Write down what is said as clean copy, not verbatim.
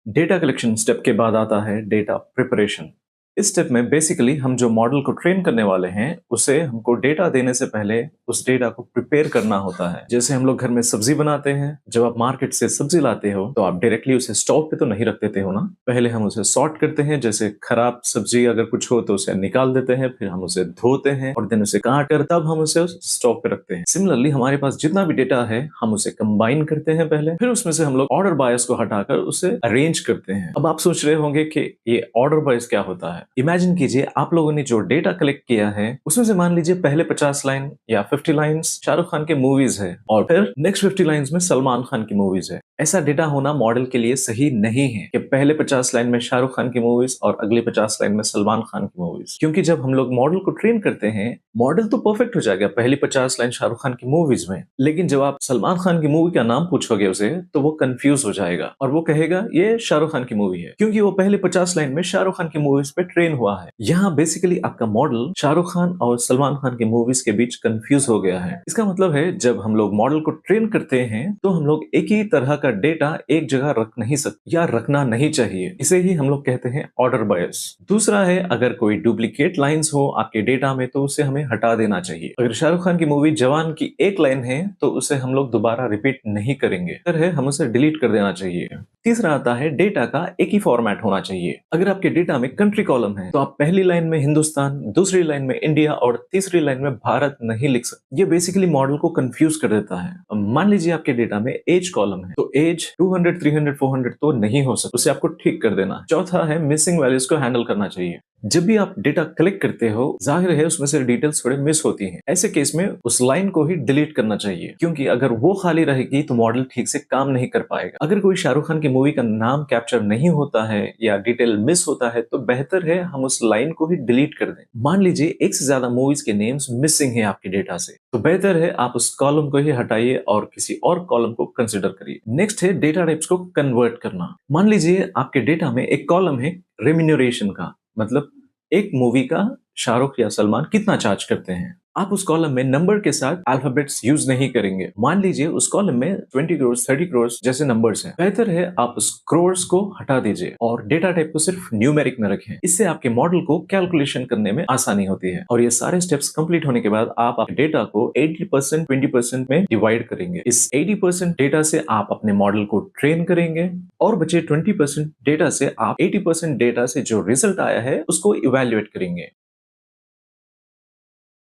Data collection step के बाद आता है डेटा प्रिपरेशन। इस स्टेप में बेसिकली हम जो मॉडल को ट्रेन करने वाले हैं उसे हमको डेटा देने से पहले उस डेटा को प्रिपेयर करना होता है। जैसे हम लोग घर में सब्जी बनाते हैं, जब आप मार्केट से सब्जी लाते हो तो आप डायरेक्टली उसे स्टोव पे तो नहीं रख देते हो ना। पहले हम उसे सॉर्ट करते हैं, जैसे खराब सब्जी अगर कुछ हो तो उसे निकाल देते हैं, फिर हम उसे धोते हैं और देन उसे काट कर तब हम उसे स्टोव पे रखते हैं। सिमिलरली हमारे पास जितना भी डेटा है हम उसे कंबाइन करते हैं पहले, फिर उसमें से हम लोग ऑर्डर बायस को हटाकर उसे अरेंज करते हैं। अब आप सोच रहे होंगे कि ये ऑर्डर बायस क्या होता है। इमेजिन कीजिए आप लोगों ने जो डेटा कलेक्ट किया है उसमें से मान लीजिए पहले 50 लाइन या 50 लाइंस शाहरुख खान के मूवीज है और फिर नेक्स्ट 50 लाइंस में सलमान खान की मूवीज है। ऐसा डेटा होना मॉडल के लिए सही नहीं है कि पहले 50 लाइन में शाहरुख खान की मूवीज और अगले 50 लाइन में सलमान खान की मूवीज, क्योंकि जब हम लोग मॉडल को ट्रेन करते हैं मॉडल तो परफेक्ट हो जाएगा पहली 50 लाइन शाहरुख खान की मूवीज में, लेकिन जब आप सलमान खान की मूवी का नाम पूछोगे उसे तो वो कंफ्यूज हो जाएगा और वो कहेगा ये शाहरुख खान की मूवी है, क्योंकि वो पहले 50 लाइन में शाहरुख खान की मूवीज पे ट्रेन हुआ है। यहाँ बेसिकली आपका मॉडल शाहरुख खान और सलमान खान की मूवीज के बीच कंफ्यूज हो गया है। इसका मतलब है जब हम लोग मॉडल को ट्रेन करते हैं तो हम लोग एक ही तरह का डेटा एक जगह रख नहीं सकते या रखना नहीं चाहिए। इसे ही हम लोग कहते हैं ऑर्डर बायस। दूसरा है, अगर कोई डुप्लीकेट लाइंस हो आपके डेटा में तो उसे हमें हटा देना चाहिए। अगर शाहरुख खान की मूवी जवान की एक लाइन है तो उसे हम लोग दोबारा रिपीट नहीं करेंगे, अगर है हम उसे डिलीट कर देना चाहिए। तीसरा आता है, डेटा का एक ही फॉर्मेट होना चाहिए। अगर आपके डेटा में कंट्री कॉलम है तो आप पहली लाइन में हिंदुस्तान, दूसरी लाइन में इंडिया और तीसरी लाइन में भारत नहीं लिख सकते। ये बेसिकली मॉडल को कंफ्यूज कर देता है। अब मान लीजिए आपके डेटा में एज कॉलम है तो एज 200, 300, 400 तो नहीं हो सकता, उसे आपको ठीक कर देना। चौथा है, मिसिंग वैल्यूज को हैंडल करना चाहिए। जब भी आप डेटा कलेक्ट करते हो जाहिर है उसमें से डिटेल्स थोड़े मिस होती हैं। ऐसे केस में उस लाइन को ही डिलीट करना चाहिए, क्योंकि अगर वो खाली रहेगी तो मॉडल ठीक से काम नहीं कर पाएगा। अगर कोई शाहरुख खान की मूवी का नाम कैप्चर नहीं होता है या डिटेल मिस होता है तो बेहतर है हम उस लाइन को ही डिलीट कर दें। मान लीजिए एक से ज्यादा मूवीज के नेम्स मिसिंग है आपके डेटा से, तो बेहतर है आप उस कॉलम को ही हटाइए और किसी और कॉलम को कंसिडर करिए। नेक्स्ट है डेटा टाइप्स को कन्वर्ट करना। मान लीजिए आपके डेटा में एक कॉलम है रेम्यूनरेशन का, मतलब एक मूवी का शाहरुख या सलमान कितना चार्ज करते हैं। आप उस कॉलम में नंबर के साथ अल्फाबेट्स यूज नहीं करेंगे। मान लीजिए उस कॉलम में 20 करोड़ 30 करोड़ जैसे नंबर्स हैं। बेहतर है आप उस करोड़ को हटा दीजिए और डेटा टाइप को सिर्फ न्यूमेरिक में रखें। इससे आपके मॉडल को कैलकुलेशन करने में आसानी होती है। और ये सारे स्टेप्स कंप्लीट होने के बाद आप डेटा को 80% 20% में डिवाइड करेंगे। इस 80% डेटा से आप अपने मॉडल को ट्रेन करेंगे और बचे 20% डेटा से आप 80% डेटा से जो रिजल्ट आया है उसको इवेल्युएट करेंगे।